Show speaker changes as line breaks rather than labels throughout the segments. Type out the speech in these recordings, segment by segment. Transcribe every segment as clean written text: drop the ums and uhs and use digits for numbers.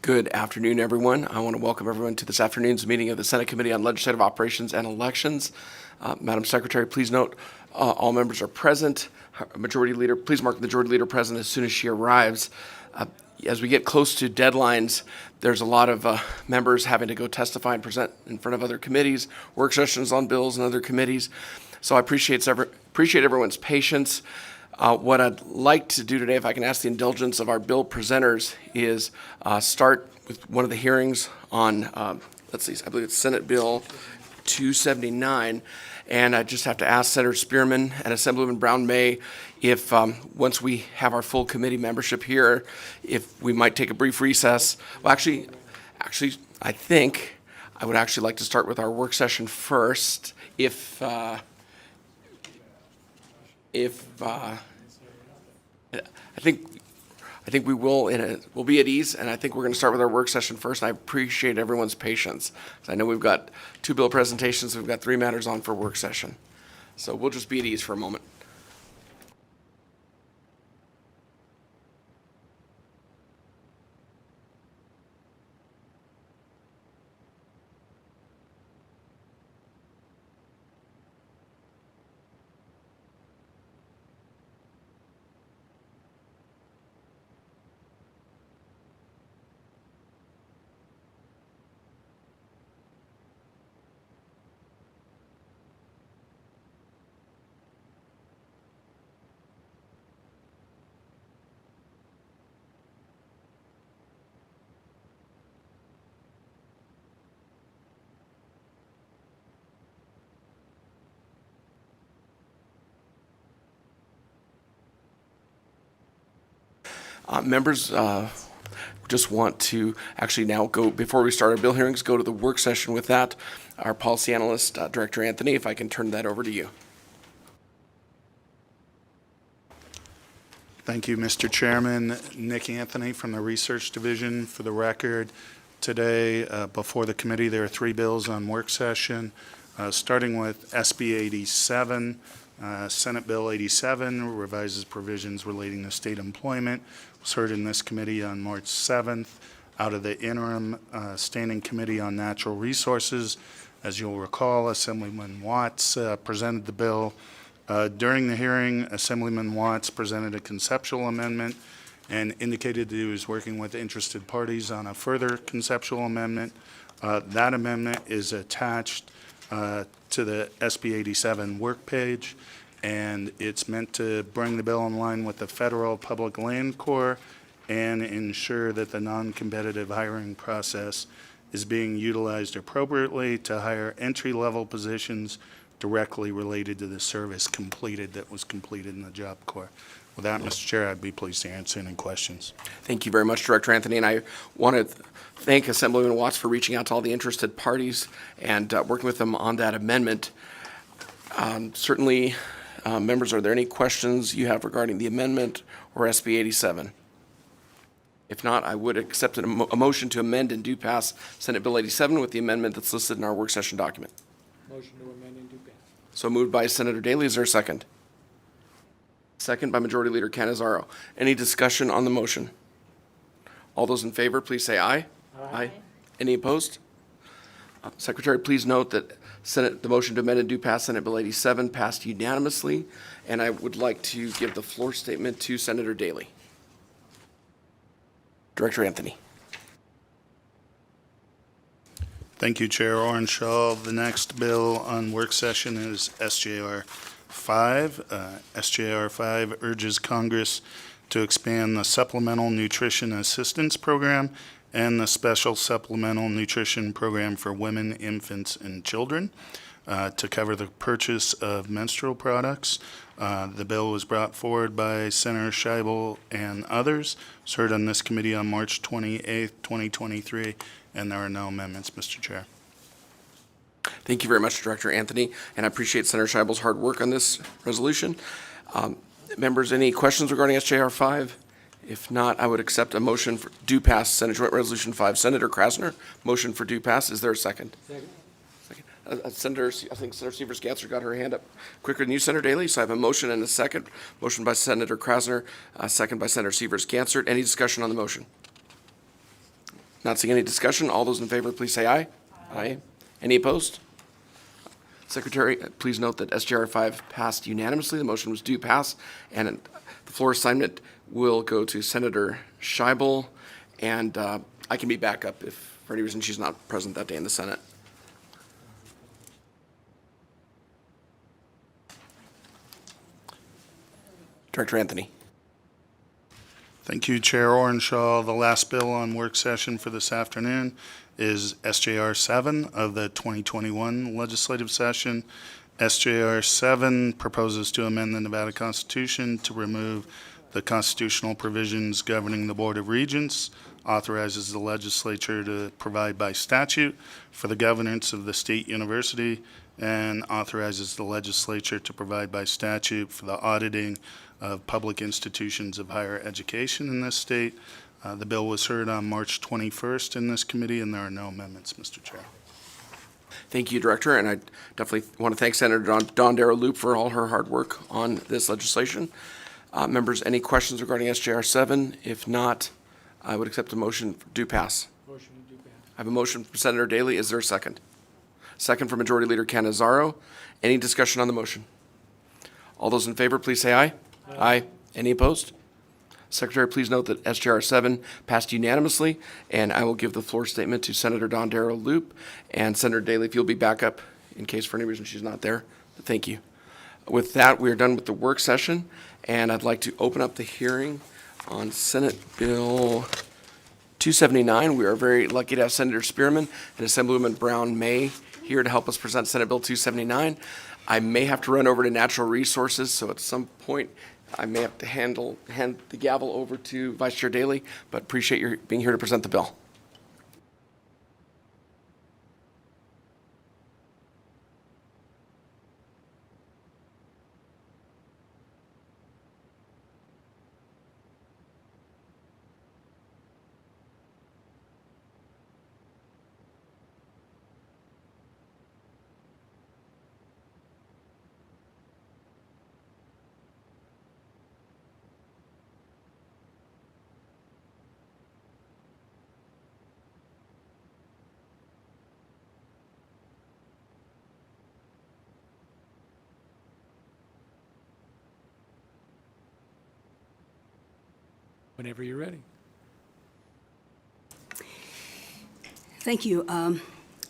Good afternoon, everyone. I want to welcome everyone to this afternoon's meeting of the Senate Committee on Legislative Operations and Elections. Madam Secretary, please note all members are present. Majority Leader, please mark the Majority Leader present as soon as she arrives. As we get close to deadlines, there's a lot of members having to go testify and present in front of other committees, work sessions on bills and other committees. So I appreciate everyone's patience. What I'd like to do today, if I can ask the indulgence of our bill presenters, is start with one of the hearings on, I believe it's Senate Bill 279. And I just have to ask Senator Spearman and Assemblyman Brown-May if, once we have our full committee membership here, if we might take a brief recess. Well, actually, I think I would actually like to start with our work session first, I think we will, we'll be at ease, and I think we're going to start with our work session first. And I appreciate everyone's patience. I know we've got 2 bill presentations, we've got 3 matters on for work session. So we'll just be at ease for a moment. Members just want to actually now go, before we start our bill hearings, go to the work session with that. Our policy analyst, Director Anthony, if I can turn that over to you.
Thank you, Mr. Chairman. Nick Anthony from the Research Division. For the record, today before the committee there are 3 bills on work session, starting with SB 87. Senate Bill 87 revises provisions relating to state employment. It was heard in this committee on March 7th. Out of the interim Standing Committee on Natural Resources, as you'll recall, Assemblyman Watts presented the bill. During the hearing, Assemblyman Watts presented a conceptual amendment and indicated that he was working with interested parties on a further conceptual amendment. That amendment is attached to the SB 87 work page, and it's meant to bring the bill in line with the federal public land corps and ensure that the non-competitive hiring process is being utilized appropriately to hire entry-level positions directly related to the service that was completed in the Job Corps. With that, Mr. Chair, I'd be pleased to answer any questions.
Thank you very much, Director Anthony, and I want to thank Assemblyman Watts for reaching out to all the interested parties and working with them on that amendment. Certainly, members, are there any questions you have regarding the amendment or SB 87? If not, I would accept a motion to amend and do pass Senate Bill 87 with the amendment that's listed in our work session document.
Motion to amend and do pass.
So moved by Senator Daley. Is there a second? Second by Majority Leader Cannizzaro. Any discussion on the motion? All those in favor, please say aye. Aye. Any opposed? Secretary, please note that the motion to amend and do pass Senate Bill 87 passed unanimously, and I would like to give the floor statement to Senator Daley. Director Anthony.
Thank you, Chair Orenshaw. The next bill on work session is SJR 5. SJR 5 urges Congress to expand the Supplemental Nutrition Assistance Program and the Special Supplemental Nutrition Program for women, infants, and children to cover the purchase of menstrual products. The bill was brought forward by Senator Scheibel and others. It was heard on this committee on March 28th, 2023, and there are no amendments, Mr. Chair.
Thank you very much, Director Anthony, and I appreciate Senator Scheibel's hard work on this resolution. Members, any questions regarding SJR 5? If not, I would accept a motion for due pass Senate Joint Resolution 5. Senator Krasner, motion for due pass. Is there a second?
Second.
Senator, I think Senator Sievers-Ganser got her hand up quicker than you, Senator Daley. So I have a motion and a second. Motion by Senator Krasner, second by Senator Sievers-Ganser. Any discussion on the motion? Not seeing any discussion. All those in favor, please say aye. Aye. Any opposed? Secretary, please note that SJR 5 passed unanimously. The motion was due pass, and the floor assignment will go to Senator Scheibel, and I can be back up if, for any reason, she's not present that day in the Senate. Director Anthony.
Thank you, Chair Orenshaw. The last bill on work session for this afternoon is SJR 7 of the 2021 legislative session. SJR 7 proposes to amend the Nevada Constitution to remove the constitutional provisions governing the Board of Regents, authorizes the legislature to provide by statute for the governance of the state university, and authorizes the legislature to provide by statute for the auditing of public institutions of higher education in this state. The bill was heard on March 21st in this committee, and there are no amendments, Mr. Chair.
Thank you, Director, and I definitely want to thank Senator Dawn Darrow Loop for all her hard work on this legislation. Members, any questions regarding SJR 7? If not, I would accept a motion for due pass.
Motion to do pass.
I have a motion from Senator Daly. Is there a second? Second from Majority Leader Cannizzaro. Any discussion on the motion? All those in favor, please say aye. Aye. Any opposed? Secretary, please note that SJR 7 passed unanimously, and I will give the floor statement to Senator Dawn Darrow Loop. And Senator Daly, if you'll be back up in case for any reason she's not there. Thank you. With that, we are done with the work session, and I'd like to open up the hearing on Senate Bill 279. We are very lucky to have Senator Spearman and Assemblywoman Brown May here to help us present Senate Bill 279. I may have to run over to Natural Resources, so at some point I may have to hand the gavel over to Vice Chair Daly, but appreciate your being here to present the bill.
Whenever you're ready.
Thank you,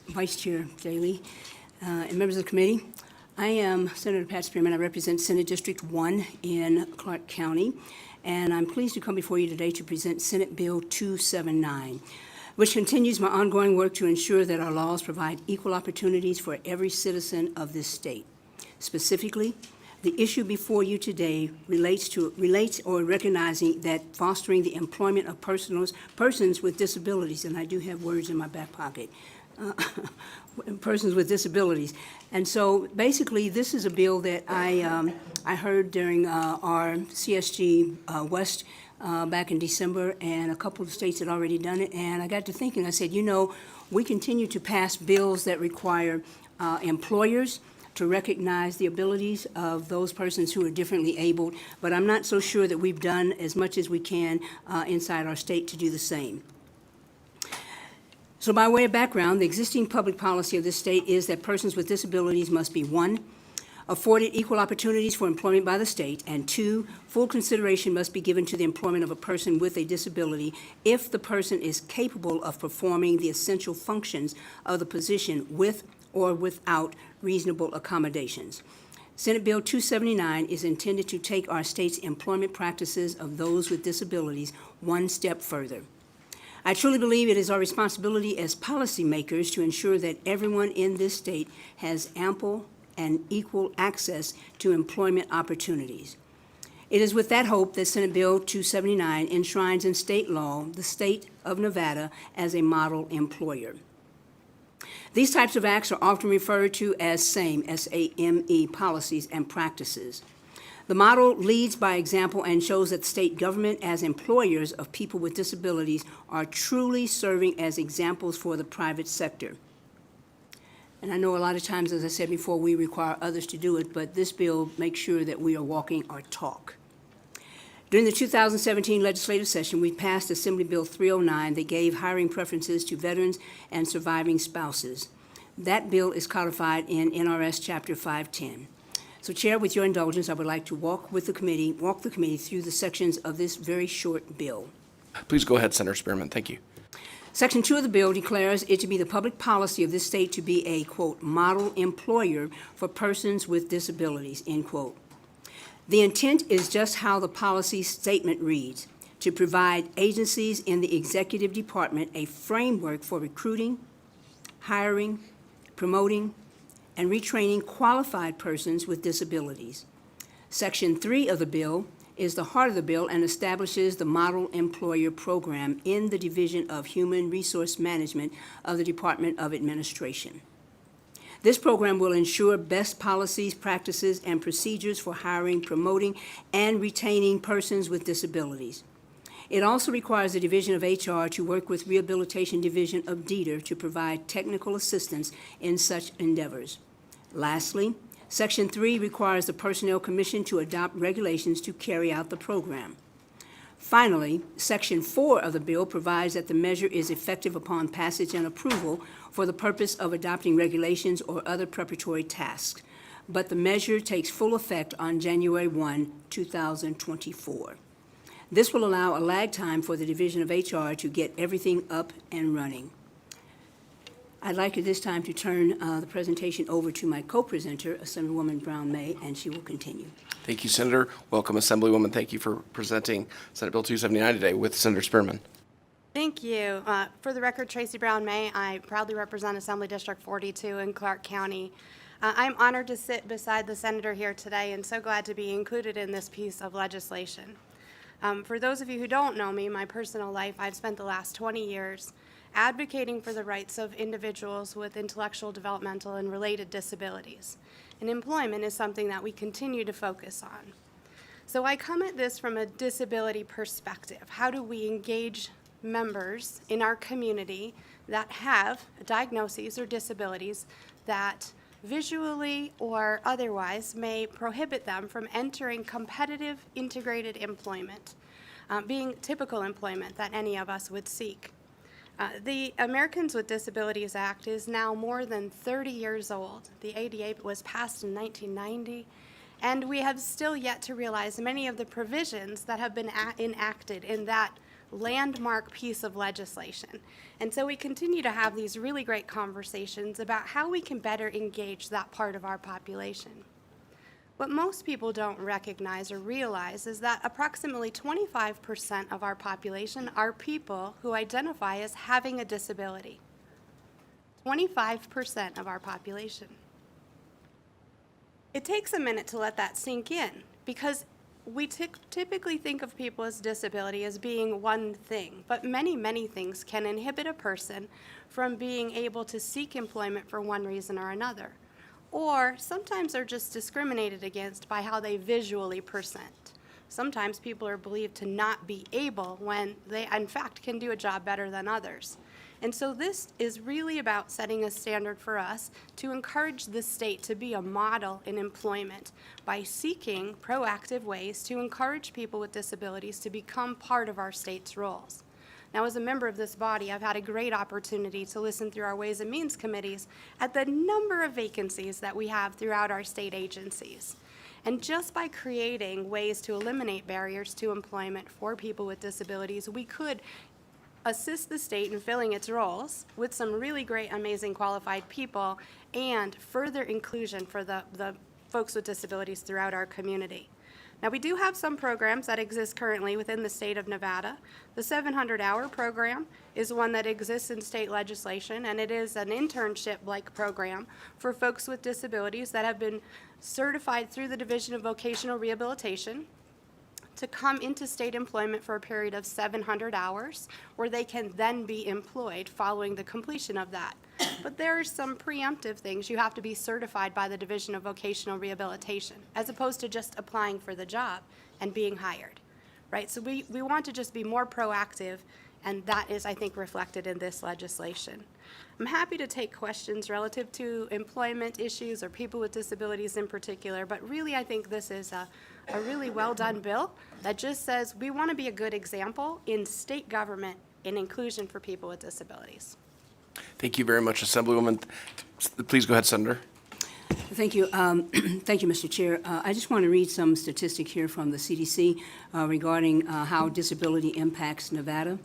Vice Chair Daly and members of the committee. I am Senator Pat Spearman. I represent Senate District 1 in Clark County, and I'm pleased to come before you today to present Senate Bill 279, which continues my ongoing work to ensure that our laws provide equal opportunities for every citizen of this state. Specifically, the issue before you today relates or recognizing that fostering the employment of persons with disabilities, and I do have words in my back pocket, persons with disabilities. And so basically, this is a bill that I heard during our CSG West back in December, and a couple of states had already done it, and I got to thinking, I said, you know, we continue to pass bills that require employers to recognize the abilities of those persons who are differently abled, but I'm not so sure that we've done as much as we can inside our state to do the same. So by way of background, the existing public policy of this state is that persons with disabilities must be, 1, afforded equal opportunities for employment by the state, and 2, full consideration must be given to the employment of a person with a disability if the person is capable of performing the essential functions of the position with or without reasonable accommodations. Senate Bill 279 is intended to take our state's employment practices of those with disabilities one step further. I truly believe it is our responsibility as policymakers to ensure that everyone in this state has ample and equal access to employment opportunities. It is with that hope that Senate Bill 279 enshrines in state law the state of Nevada as a model employer. These types of acts are often referred to as SAME, S-A-M-E, policies and practices. The model leads by example and shows that state government as employers of people with disabilities are truly serving as examples for the private sector. And I know a lot of times, as I said before, we require others to do it, but this bill makes sure that we are walking our talk. During the 2017 legislative session, we passed Assembly Bill 309 that gave hiring preferences to veterans and surviving spouses. That bill is codified in NRS Chapter 510. So, Chair, with your indulgence, I would like to walk the committee through the sections of this very short bill.
Please go ahead, Senator Spearman. Thank you.
Section 2 of the bill declares it to be the public policy of this state to be a, quote, model employer for persons with disabilities, end quote. The intent is just how the policy statement reads, to provide agencies in the executive department a framework for recruiting, hiring, promoting, and retraining qualified persons with disabilities. Section 3 of the bill is the heart of the bill and establishes the Model Employer Program in the Division of Human Resource Management of the Department of Administration. This program will ensure best policies, practices, and procedures for hiring, promoting, and retaining persons with disabilities. It also requires the Division of HR to work with Rehabilitation Division of DETR to provide technical assistance in such endeavors. Lastly, Section 3 requires the Personnel Commission to adopt regulations to carry out the program. Finally, Section 4 of the bill provides that the measure is effective upon passage and approval for the purpose of adopting regulations or other preparatory tasks, but the measure takes full effect on January 1, 2024. This will allow a lag time for the Division of HR to get everything up and running. I'd like at this time to turn the presentation over to my co-presenter, Assemblywoman Brown May, and she will continue.
Thank you, Senator. Welcome, Assemblywoman. Thank you for presenting Senate Bill 279 today with Senator Spearman.
Thank you. For the record, Tracy Brown May. I proudly represent Assembly District 42 in Clark County. I'm honored to sit beside the senator here today and so glad to be included in this piece of legislation. For those of you who don't know me, my personal life, I've spent the last 20 years advocating for the rights of individuals with intellectual, developmental, and related disabilities. And employment is something that we continue to focus on. So I come at this from a disability perspective. How do we engage members in our community that have diagnoses or disabilities that visually or otherwise may prohibit them from entering competitive integrated employment, being typical employment that any of us would seek? The Americans with Disabilities Act is now more than 30 years old. The ADA was passed in 1990, and we have still yet to realize many of the provisions that have been enacted in that landmark piece of legislation. And so we continue to have these really great conversations about how we can better engage that part of our population. What most people don't recognize or realize is that approximately 25% of our population are people who identify as having a disability. 25% of our population. It takes a minute to let that sink in because we typically think of people with disability as being one thing, but many, many things can inhibit a person from being able to seek employment for one reason or another. Or sometimes they're just discriminated against by how they visually present. Sometimes people are believed to not be able when they, in fact, can do a job better than others. And so this is really about setting a standard for us to encourage the state to be a model in employment by seeking proactive ways to encourage people with disabilities to become part of our state's roles. Now, as a member of this body, I've had a great opportunity to listen through our Ways and Means committees at the number of vacancies that we have throughout our state agencies. And just by creating ways to eliminate barriers to employment for people with disabilities, we could assist the state in filling its roles with some really great, amazing, qualified people and further inclusion for the folks with disabilities throughout our community. Now, we do have some programs that exist currently within the state of Nevada. The 700-hour program is one that exists in state legislation, and it is an internship-like program for folks with disabilities that have been certified through the Division of Vocational Rehabilitation to come into state employment for a period of 700 hours, where they can then be employed following the completion of that. But there are some preemptive things. You have to be certified by the Division of Vocational Rehabilitation, as opposed to just applying for the job and being hired, right? So we want to just be more proactive And that is, I think, reflected in this legislation. I'm happy to take questions relative to employment issues or people with disabilities in particular, but really I think this is a really well-done bill that just says we want to be a good example in state government in inclusion for people with disabilities.
Thank you very much, Assemblywoman. Please go ahead, Senator.
Thank you. Thank you, Mr. Chair. I just want to read some statistic here from the CDC regarding how disability impacts Nevada.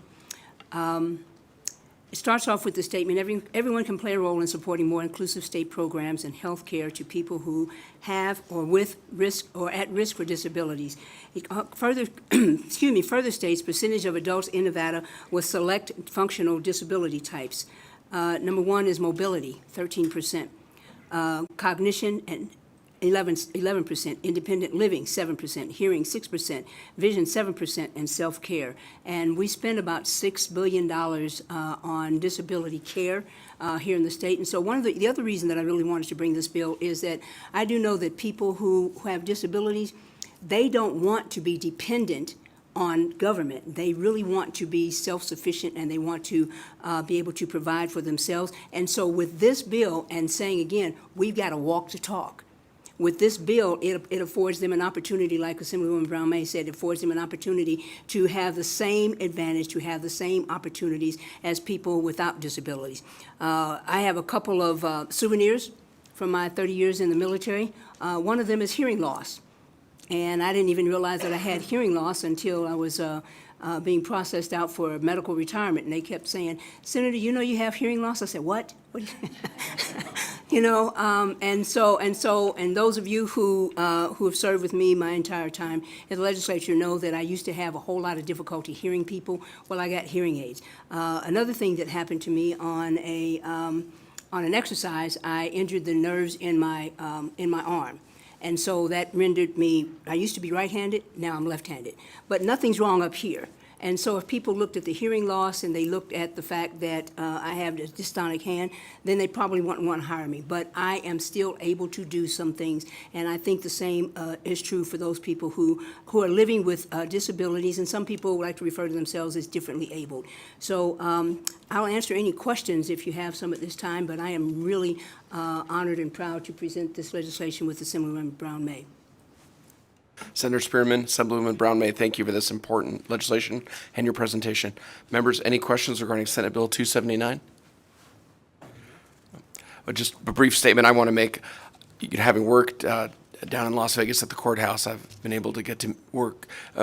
It starts off with the statement, everyone can play a role in supporting more inclusive state programs and health care to people who have or with risk or at risk for disabilities. It further states percentage of adults in Nevada with select functional disability types. Number one is mobility, 13%. Cognition and 11%, independent living, 7%, hearing, 6%, vision, 7%, and self-care. And we spend about $6 billion on disability care here in the state. And so one of the other reason that I really wanted to bring this bill is that I do know that people who have disabilities, they don't want to be dependent on government. They really want to be self-sufficient, and they want to be able to provide for themselves. And so with this bill, and saying again, we've got to walk the talk. With this bill, it affords them an opportunity, like Assemblywoman Brown May said, it affords them an opportunity to have the same advantage, to have the same opportunities as people without disabilities. I have a couple of souvenirs from my 30 years in the military. One of them is hearing loss. And I didn't even realize that I had hearing loss until I was being processed out for medical retirement. And they kept saying, Senator, you know you have hearing loss? I said, what? You know, and those of you who have served with me my entire time in the legislature know that I used to have a whole lot of difficulty hearing people. Well, I got hearing aids. Another thing that happened to me on an exercise, I injured the nerves in my arm. And so that rendered me, I used to be right-handed, now I'm left-handed. But nothing's wrong up here. And so if people looked at the hearing loss and they looked at the fact that I have a dystonic hand, then they probably wouldn't want to hire me. But I am still able to do some things. And I think the same is true for those people who are living with disabilities. And some people like to refer to themselves as differently abled. So I'll answer any questions if you have some at this time, but I am really honored and proud to present this legislation with Assemblywoman Brown May.
Senator Spearman, Assemblywoman Brown May, thank you for this important legislation and your presentation. Members, any questions regarding Senate Bill 279? Just a brief statement I want to make. Having worked down in Las Vegas at the courthouse, I've been able to get to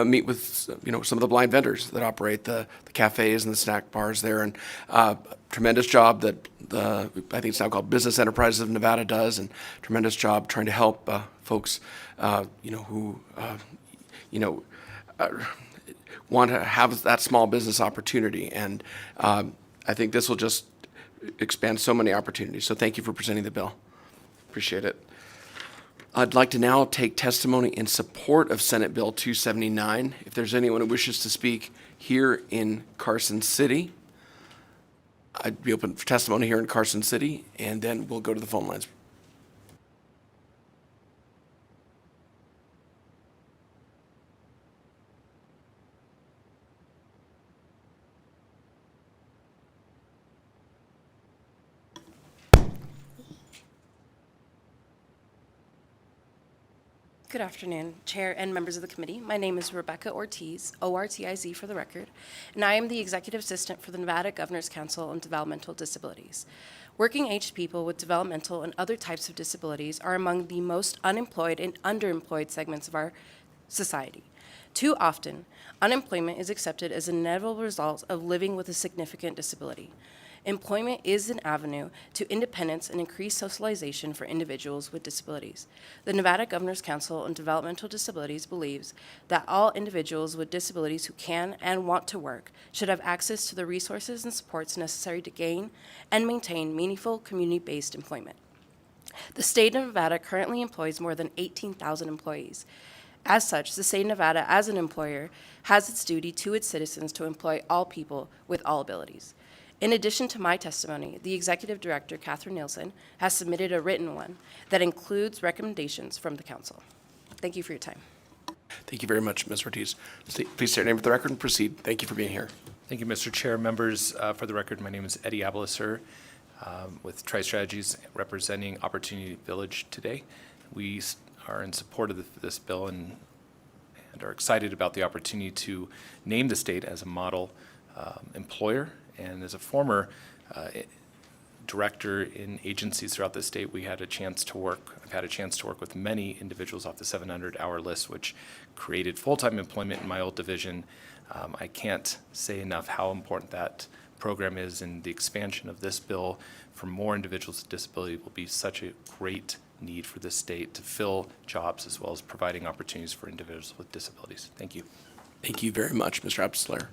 meet with some of the blind vendors that operate the cafes and the snack bars there, and tremendous job that I think it's now called Business Enterprises of Nevada does, and tremendous job trying to help folks who want to have that small business opportunity, and I think this will just expand so many opportunities. So thank you for presenting the bill. Appreciate it. I'd like to now take testimony in support of Senate Bill 279. If there's anyone who wishes to speak here in Carson City, I'd be open for testimony here in Carson City, and then we'll go to the phone lines.
Good afternoon, Chair and members of the committee. My name is Rebecca Ortiz, O-R-T-I-Z for the record, and I am the Executive Assistant for the Nevada Governor's Council on Developmental Disabilities. Working-aged people with developmental and other types of disabilities are among the most unemployed and underemployed segments of our society. Too often, unemployment is accepted as an inevitable result of living with a significant disability. Employment is an avenue to independence and increased socialization for individuals with disabilities. The Nevada Governor's Council on Developmental Disabilities believes that all individuals with disabilities who can and want to work should have access to the resources and supports necessary to gain and maintain meaningful community-based employment. The state of Nevada currently employs more than 18,000 employees. As such, the state of Nevada, as an employer, has its duty to its citizens to employ all people with all abilities. In addition to my testimony, the Executive Director, Catherine Nielsen, has submitted a written one that includes recommendations from the Council. Thank you for your time.
Thank you very much, Ms. Ortiz. Please state your name for the record and proceed. Thank you for being here.
Thank you, Mr. Chair. Members, for the record, my name is Eddie Abeliser with Tri-Strategies representing Opportunity Village today. We are in support of this bill and are excited about the opportunity to name the state as a model employer. And as a former director in agencies throughout the state, I've had a chance to work with many individuals off the 700-hour list, which created full-time employment in my old division. I can't say enough how important that program is, and the expansion of this bill for more individuals with disability will be such a great need for this state to fill jobs as well as providing opportunities for individuals with disabilities. Thank you.
Thank you very much, Mr. Absler.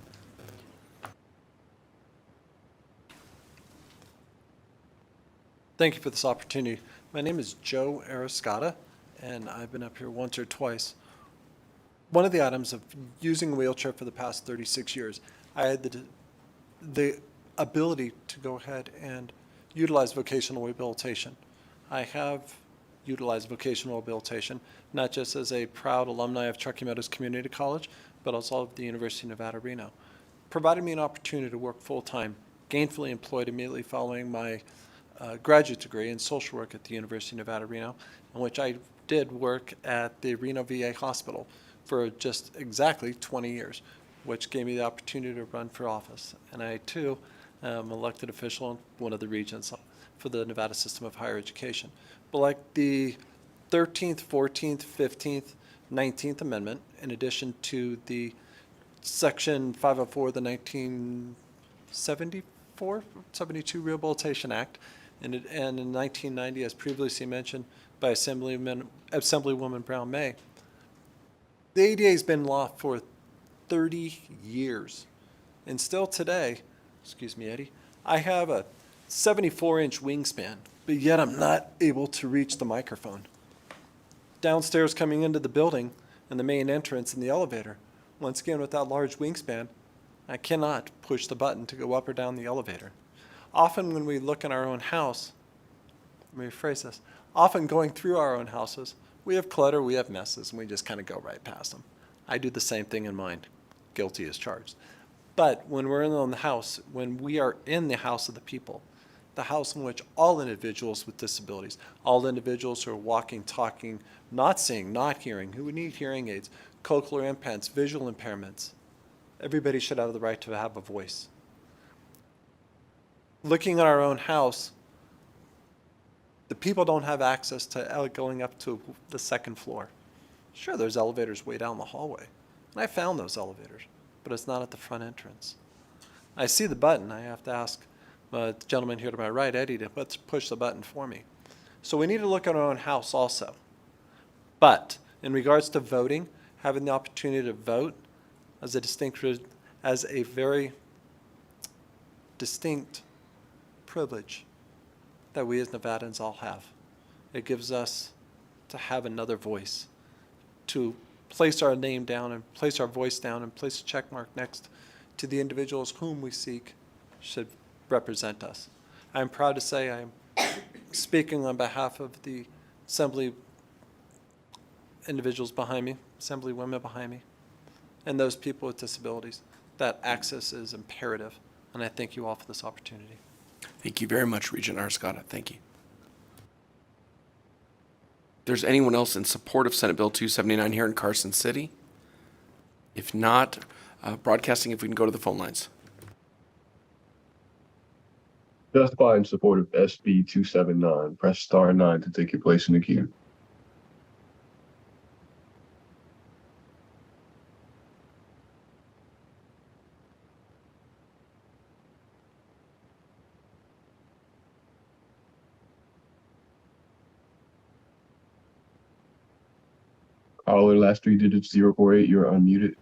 Thank you for this opportunity. My name is Joe Arascata, and I've been up here once or twice. One of the items of using a wheelchair for the past 36 years, I had the ability to go ahead and utilize vocational rehabilitation. I have utilized vocational rehabilitation, not just as a proud alumni of Truckee Meadows Community College, but also of the University of Nevada, Reno. Provided me an opportunity to work full-time, gainfully employed immediately following my graduate degree in social work at the University of Nevada, Reno, in which I did work at the Reno VA Hospital for just exactly 20 years, which gave me the opportunity to run for office. And I, too, am elected official in one of the regions for the Nevada system of higher education. But like the 13th, 14th, 15th, 19th Amendment, in addition to the Section 504 of the 1972 Rehabilitation Act, and in 1990, as previously mentioned by Assemblywoman Brown May, the ADA has been in law for 30 years. And still today, excuse me, Eddie, I have a 74-inch wingspan, but yet I'm not able to reach the microphone. Downstairs coming into the building and the main entrance in the elevator, once again with that large wingspan, I cannot push the button to go up or down the elevator. Often when we look in our own house, let me rephrase this, often going through our own houses, we have clutter, we have messes, and we just kind of go right past them. I do the same thing in mine, guilty as charged. But when we're in the house, when we are in the house of the people, the house in which all individuals with disabilities, all individuals who are walking, talking, not seeing, not hearing, who need hearing aids, cochlear implants, visual impairments, everybody should have the right to have a voice. Looking at our own house, the people don't have access to going up to the second floor. Sure, there's elevators way down the hallway, and I found those elevators, but it's not at the front entrance. I see the button. I have to ask the gentleman here to my right, Eddie, to push the button for me. So we need to look at our own house also. But in regards to voting, having the opportunity to vote as a very distinct privilege that we as Nevadans all have. It gives us to have another voice, to place our name down and place our voice down and place a check mark next to the individuals whom we seek should represent us. I'm proud to say I'm speaking on behalf of the Assembly individuals behind me, Assembly women behind me, and those people with disabilities, that access is imperative. And I thank you all for this opportunity.
Thank you very much, Regent Arascata. Thank you. If there's anyone else in support of Senate Bill 279 here in Carson City? If not, broadcasting, if we can go to the phone lines.
Testify in support of SB 279. Press star 9 to take your place in the queue. Caller, last 3 digits 048. You're unmuted.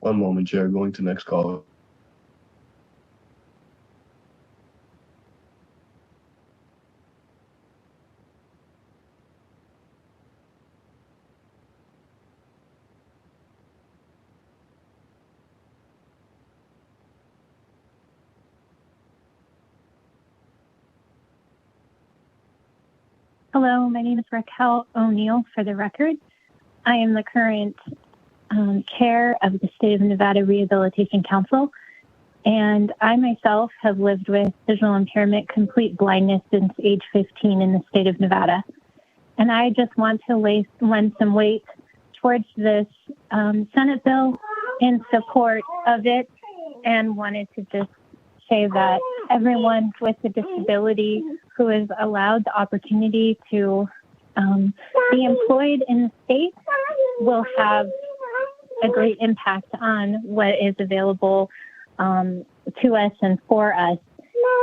One moment, Chair. Going to next caller.
Hello, my name is Raquel O'Neill for the record. I am the current chair of the State of Nevada Rehabilitation Council, and I myself have lived with visual impairment, complete blindness since age 15 in the state of Nevada. And I just want to lend some weight towards this Senate bill in support of it, and wanted to just say that everyone with a disability who is allowed the opportunity to be employed in the state will have a great impact on what is available to us and for us,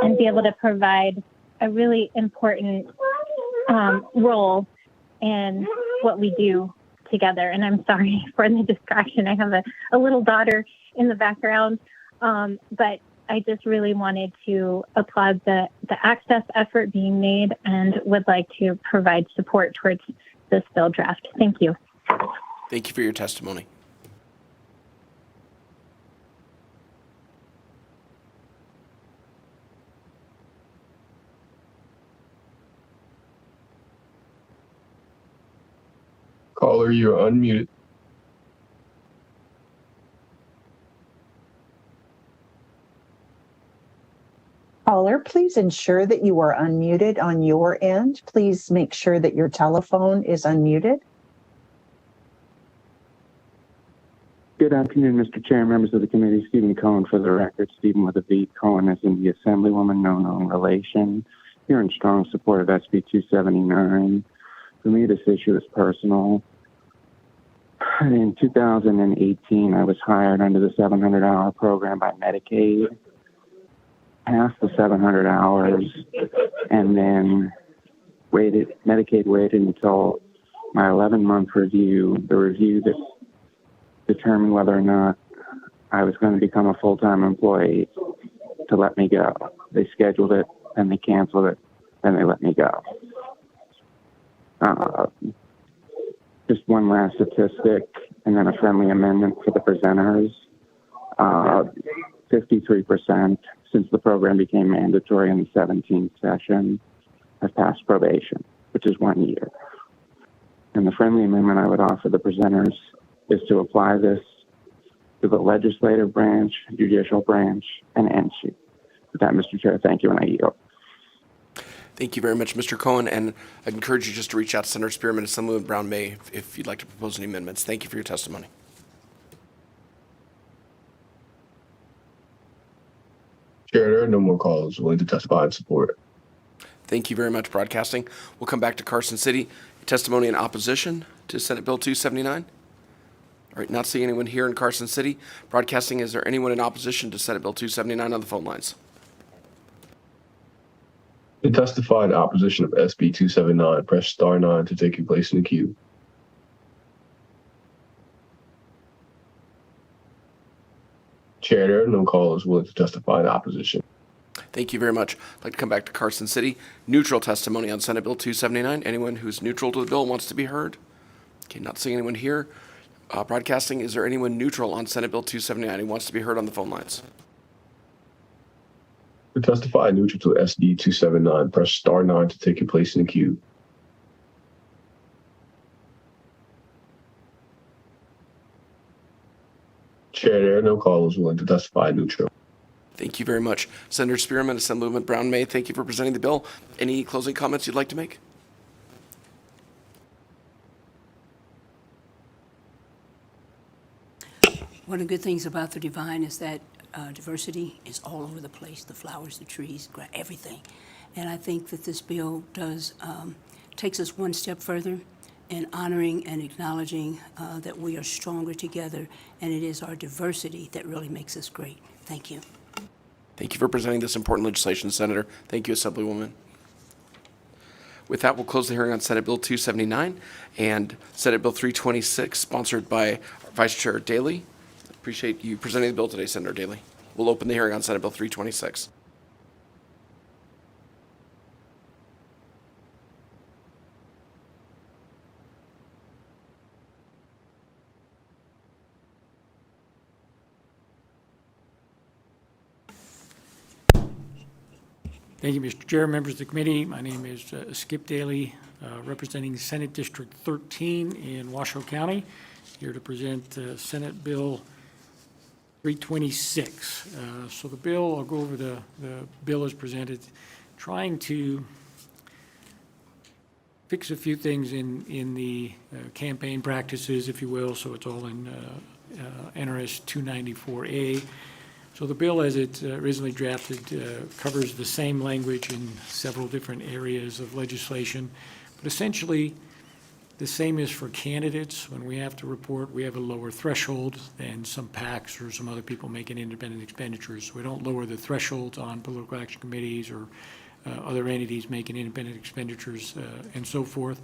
and be able to provide a really important role in what we do together. And I'm sorry for the distraction. I have a little daughter in the background, but I just really wanted to applaud the access effort being made and would like to provide support towards this bill draft. Thank you.
Thank you for your testimony.
Caller, you're unmuted.
Caller, please ensure that you are unmuted on your end. Please make sure that your telephone is unmuted.
Good afternoon, Mr. Chair, members of the committee. Stephen Cohen for the record. Stephen with a V. Cohen as in the Assemblywoman, no known relation. Here in strong support of SB 279. For me, this issue is personal. In 2018, I was hired under the 700-hour program by Medicaid. Passed the 700 hours, and then Medicaid waited until my 11-month review, the review that determined whether or not I was going to become a full-time employee, to let me go. They scheduled it, and they canceled it, and they let me go. Just one last statistic, and then a friendly amendment for the presenters. 53% since the program became mandatory in the 17th session have passed probation, which is 1 year. And the friendly amendment I would offer the presenters is to apply this to the legislative branch, judicial branch, and NC. With that, Mr. Chair, thank you, and I yield.
Thank you very much, Mr. Cohen, and I'd encourage you just to reach out to Senator Spearman and Assemblywoman Brown May if you'd like to propose any amendments. Thank you for your testimony.
Chair, there are no more callers willing to testify in support.
Thank you very much, Broadcasting. We'll come back to Carson City. Testimony in opposition to Senate Bill 279. All right, not seeing anyone here in Carson City. Broadcasting, is there anyone in opposition to Senate Bill 279 on the phone lines?
To testify in opposition of SB 279, press star 9 to take your place in the queue. Chair, there are no callers willing to testify in opposition.
Thank you very much. I'd like to come back to Carson City. Neutral testimony on Senate Bill 279. Anyone who's neutral to the bill wants to be heard? Okay, not seeing anyone here. Broadcasting, is there anyone neutral on Senate Bill 279 who wants to be heard on the phone lines?
To testify neutral to SB 279, press star 9 to take your place in the queue. Chair, there are no callers willing to testify neutral.
Thank you very much. Senator Spearman, Assemblywoman Brown May, thank you for presenting the bill. Any closing comments you'd like to make?
One of the good things about the Divine is that diversity is all over the place, the flowers, the trees, everything. And I think that this bill takes us one step further in honoring and acknowledging that we are stronger together, and it is our diversity that really makes us great. Thank you.
Thank you for presenting this important legislation, Senator. Thank you, Assemblywoman. With that, we'll close the hearing on Senate Bill 279 and Senate Bill 326, sponsored by Vice Chair Daley. Appreciate you presenting the bill today, Senator Daley. We'll open the hearing on Senate Bill 326.
Thank you, Mr. Chair, members of the committee. My name is Skip Daly, representing Senate District 13 in Washoe County, here to present Senate Bill 326. So the bill, I'll go over the bill as presented, trying to fix a few things in the campaign practices, if you will, so it's all in NRS 294A. So the bill, as it originally drafted, covers the same language in several different areas of legislation, but essentially the same is for candidates. When we have to report, we have a lower threshold than some PACs or some other people making independent expenditures. We don't lower the thresholds on political action committees or other entities making independent expenditures and so forth.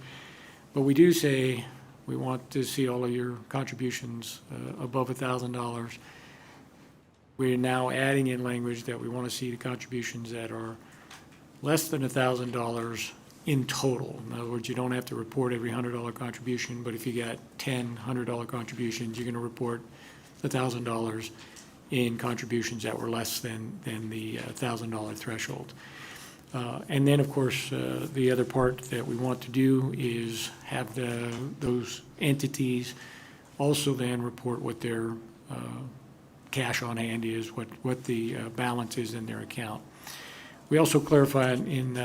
But we do say we want to see all of your contributions above $1,000. We're now adding in language that we want to see the contributions that are less than $1,000 in total. In other words, you don't have to report every $100 contribution, but if you got 10 $100 contributions, you're going to report $1,000 in contributions that were less than the $1,000 threshold. And then, of course, the other part that we want to do is have those entities also then report what their cash on hand is, what the balance is in their account. We also clarify in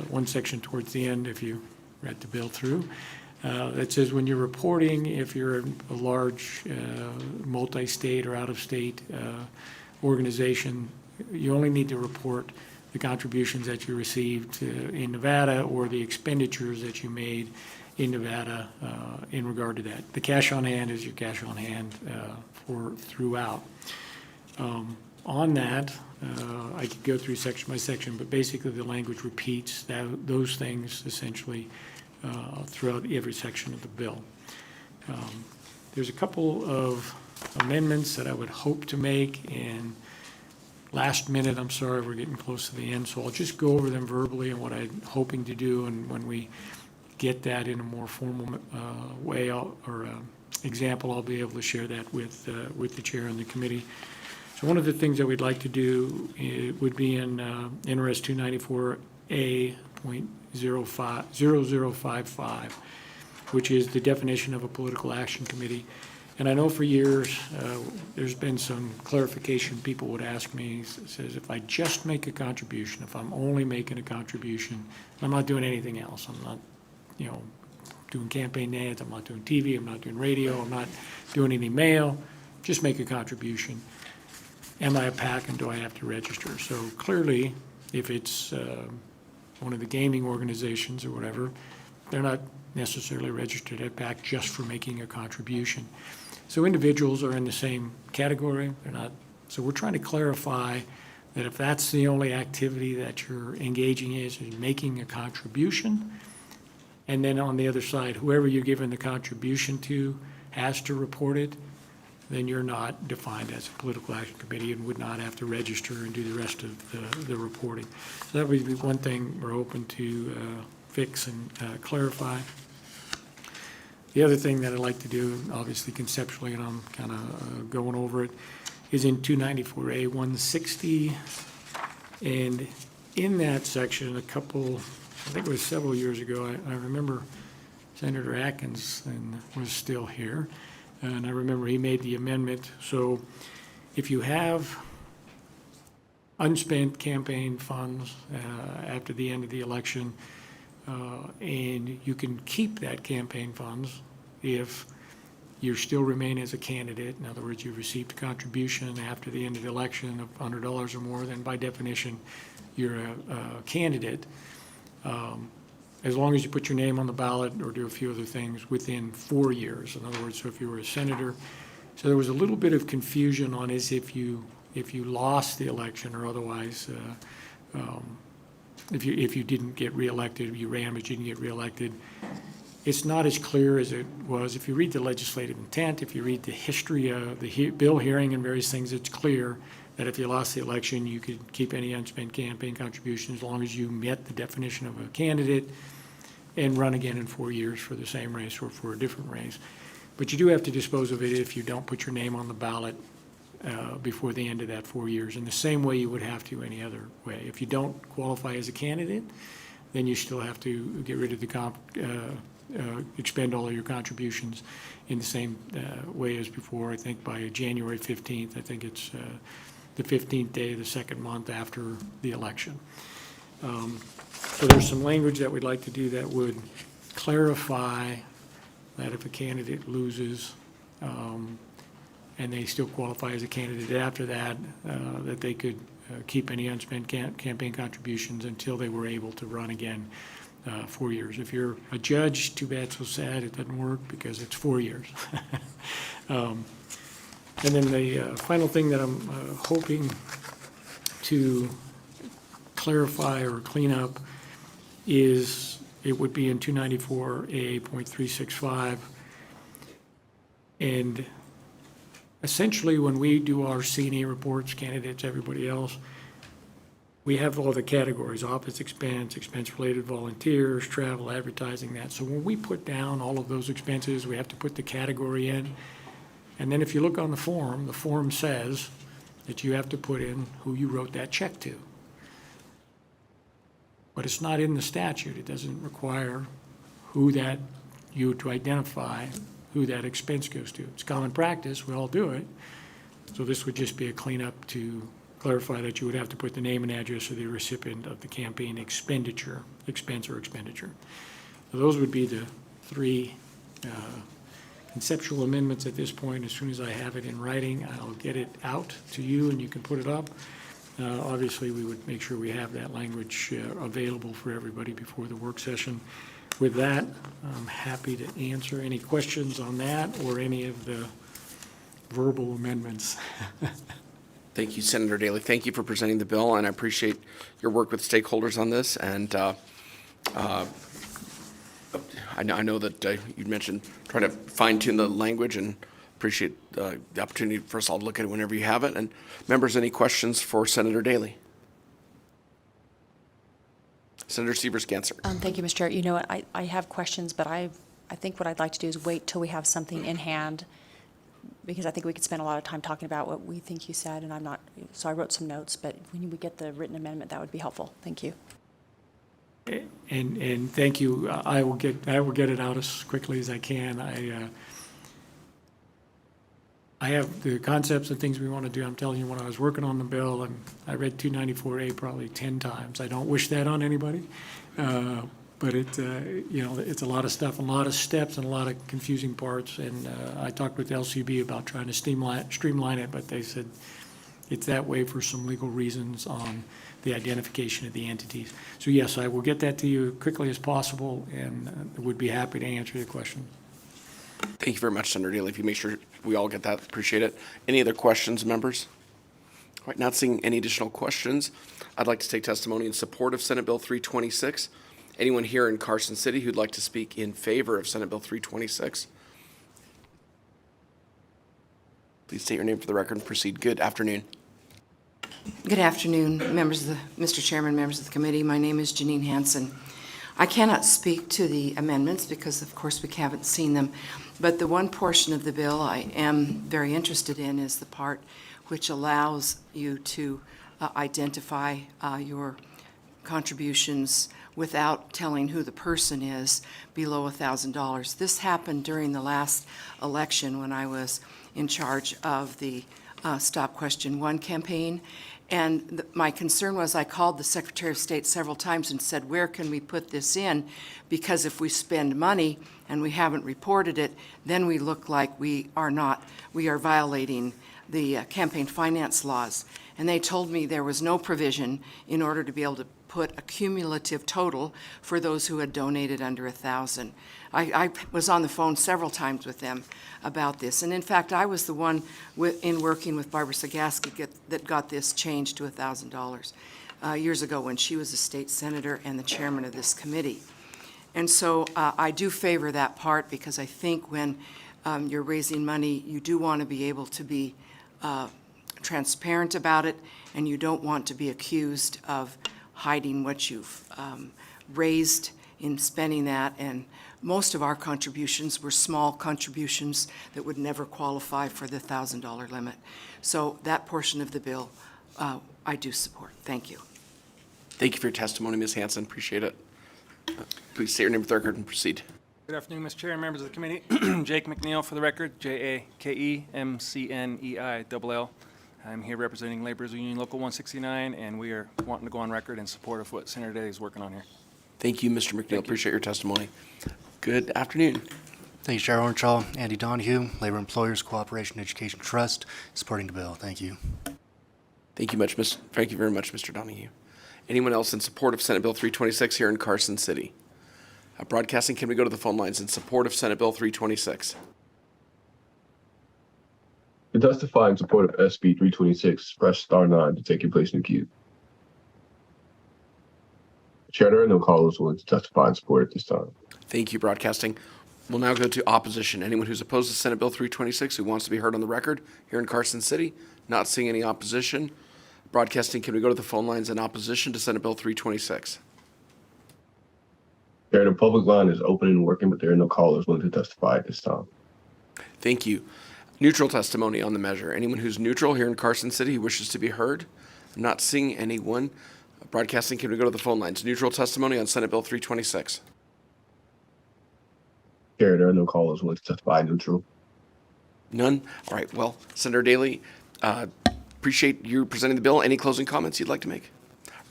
one section towards the end, if you read the bill through, that says when you're reporting, if you're a large multi-state or out-of-state organization, you only need to report the contributions that you received in Nevada or the expenditures that you made in Nevada in regard to that. The cash on hand is your cash on hand for throughout. On that, I could go through section by section, but basically the language repeats those things essentially throughout every section of the bill. There's a couple of amendments that I would hope to make, and last minute, I'm sorry, we're getting close to the end, so I'll just go over them verbally and what I'm hoping to do, and when we get that in a more formal way or example, I'll be able to share that with the chair and the committee. So one of the things that we'd like to do would be in NRS 294A.0055, which is the definition of a political action committee. And I know for years, there's been some clarification people would ask me, says if I just make a contribution, if I'm only making a contribution, I'm not doing anything else. I'm not, doing campaign ads, I'm not doing TV, I'm not doing radio, I'm not doing any mail, just make a contribution. Am I a PAC and do I have to register? So clearly, if it's one of the gaming organizations or whatever, they're not necessarily registered at PAC just for making a contribution. So individuals are in the same category. They're not. So we're trying to clarify that if that's the only activity that you're engaging in is making a contribution, and then on the other side, whoever you're giving the contribution to has to report it, then you're not defined as a political action committee and would not have to register and do the rest of the reporting. So that would be one thing we're hoping to fix and clarify. The other thing that I'd like to do, obviously conceptually, and I'm kind of going over it, is in 294A 160. And in that section, I think it was several years ago, I remember Senator Atkins was still here. And I remember he made the amendment. So if you have unspent campaign funds after the end of the election, and you can keep that campaign funds if you still remain as a candidate. In other words, you received a contribution after the end of the election of $100 or more, then by definition, you're a candidate. As long as you put your name on the ballot or do a few other things within 4 years. In other words, so if you were a senator. So there was a little bit of confusion on is if you lost the election or otherwise, if you didn't get reelected, you ran but you didn't get reelected. It's not as clear as it was. If you read the legislative intent, if you read the history of the bill hearing and various things, it's clear that if you lost the election, you could keep any unspent campaign contribution as long as you met the definition of a candidate and run again in 4 years for the same race or for a different race. But you do have to dispose of it if you don't put your name on the ballot before the end of that 4 years, in the same way you would have to any other way. If you don't qualify as a candidate, then you still have to get rid of the expend all of your contributions in the same way as before. I think by January 15th, I think it's the 15th day of the second month after the election. So there's some language that we'd like to do that would clarify that if a candidate loses and they still qualify as a candidate after that, that they could keep any unspent campaign contributions until they were able to run again 4 years. If you're a judge, too bad, so sad, it doesn't work because it's 4 years. And then the final thing that I'm hoping to clarify or clean up is it would be in 294A.365. And essentially, when we do our C&E reports, candidates, everybody else, we have all the categories: office expense, expense-related volunteers, travel, advertising, that. So when we put down all of those expenses, we have to put the category in. And then if you look on the form says that you have to put in who you wrote that check to. But it's not in the statute. It doesn't require you to identify who that expense goes to. It's common practice. We all do it. So this would just be a cleanup to clarify that you would have to put the name and address of the recipient of the campaign expenditure, expense or expenditure. So those would be the three conceptual amendments at this point. As soon as I have it in writing, I'll get it out to you and you can put it up. Obviously, we would make sure we have that language available for everybody before the work session. With that, I'm happy to answer any questions on that or any of the verbal amendments.
Thank you, Senator Daley. Thank you for presenting the bill, and I appreciate your work with stakeholders on this. And I know that you mentioned trying to fine-tune the language, and appreciate the opportunity for us all to look at it whenever you have it. And members, any questions for Senator Daley? Senator Sievers-Ganser.
Thank you, Mr. Chair. You know what, I have questions, but I think what I'd like to do is wait till we have something in hand, because I think we could spend a lot of time talking about what we think you said, and I'm not, so I wrote some notes, but when we get the written amendment, that would be helpful. Thank you.
And thank you. I will get it out as quickly as I can. I have the concepts and things we want to do. I'm telling you, when I was working on the bill, and I read 294A probably 10 times. I don't wish that on anybody, but it's a lot of stuff, a lot of steps, and a lot of confusing parts. And I talked with LCB about trying to streamline it, but they said it's that way for some legal reasons on the identification of the entities. So yes, I will get that to you quickly as possible, and would be happy to answer your question.
Thank you very much, Senator Daley. If you make sure we all get that, appreciate it. Any other questions, members? All right, not seeing any additional questions, I'd like to take testimony in support of Senate Bill 326. Anyone here in Carson City who'd like to speak in favor of Senate Bill 326? Please state your name for the record and proceed. Good afternoon.
Good afternoon, Mr. Chairman, members of the committee. My name is Janine Hansen. I cannot speak to the amendments because, of course, we haven't seen them. But the one portion of the bill I am very interested in is the part which allows you to identify your contributions without telling who the person is below $1,000. This happened during the last election when I was in charge of the Stop Question 1 campaign. And my concern was I called the Secretary of State several times and said, where can we put this in? Because if we spend money and we haven't reported it, then we look like we are violating the campaign finance laws. And they told me there was no provision in order to be able to put a cumulative total for those who had donated under $1,000. I was on the phone several times with them about this. And in fact, I was the one in working with Barbara Sagaski that got this changed to $1,000 years ago when she was a state senator and the chairman of this committee. And so I do favor that part because I think when you're raising money, you do want to be able to be transparent about it, and you don't want to be accused of hiding what you've raised in spending that and most of our contributions were small contributions that would never qualify for the $1,000 limit. So that portion of the bill, I do support. Thank you.
Thank you for your testimony, Ms. Hanson. Appreciate it. Please state your name for the record and proceed.
Good afternoon, Mr. Chair and members of the committee. Jake McNeil for the record, JAKEMCNEILL. I'm here representing Laborers Union Local 169, and we are wanting to go on record in support of what Senator Day is working on here.
Thank you, Mr. McNeil. Appreciate your testimony. Good afternoon.
Thank you, Chair Ornchall. Andy Donahue, Labor Employers Cooperation Education Trust, supporting the bill. Thank you.
Thank you very much, Mr. Donahue. Anyone else in support of Senate Bill 326 here in Carson City? Broadcasting, can we go to the phone lines in support of Senate Bill 326?
To testify in support of SB 326, press star 9 to take your place in the queue. Chair, there are no callers willing to testify in support at this time.
Thank you, Broadcasting. We'll now go to opposition. Anyone who's opposed to Senate Bill 326 who wants to be heard on the record here in Carson City? Not seeing any opposition. Broadcasting, can we go to the phone lines in opposition to Senate Bill 326?
Chair, the public line is open and working, but there are no callers willing to testify at this time.
Thank you. Neutral testimony on the measure. Anyone who's neutral here in Carson City who wishes to be heard? I'm not seeing anyone. Broadcasting, can we go to the phone lines? Neutral testimony on Senate Bill 326.
Chair, there are no callers willing to testify neutral.
None? All right. Well, Senator Daly, appreciate you presenting the bill. Any closing comments you'd like to make?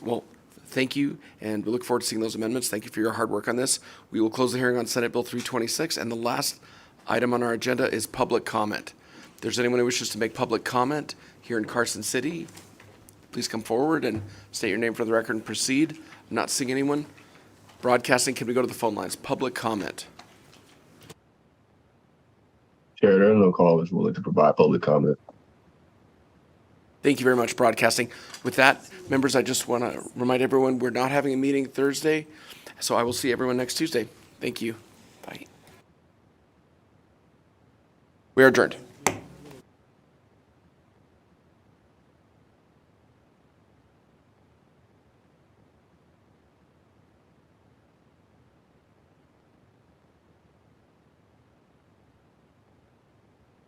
Well, thank you, and we look forward to seeing those amendments. Thank you for your hard work on this. We will close the hearing on Senate Bill 326, and the last item on our agenda is public comment. If there's anyone who wishes to make public comment here in Carson City, please come forward and state your name for the record and proceed. I'm not seeing anyone. Broadcasting, can we go to the phone lines? Public comment.
Chair, there are no callers willing to provide public comment.
Thank you very much, Broadcasting. With that, members, I just want to remind everyone we're not having a meeting Thursday, so I will see everyone next Tuesday. Thank you. Bye. We are adjourned.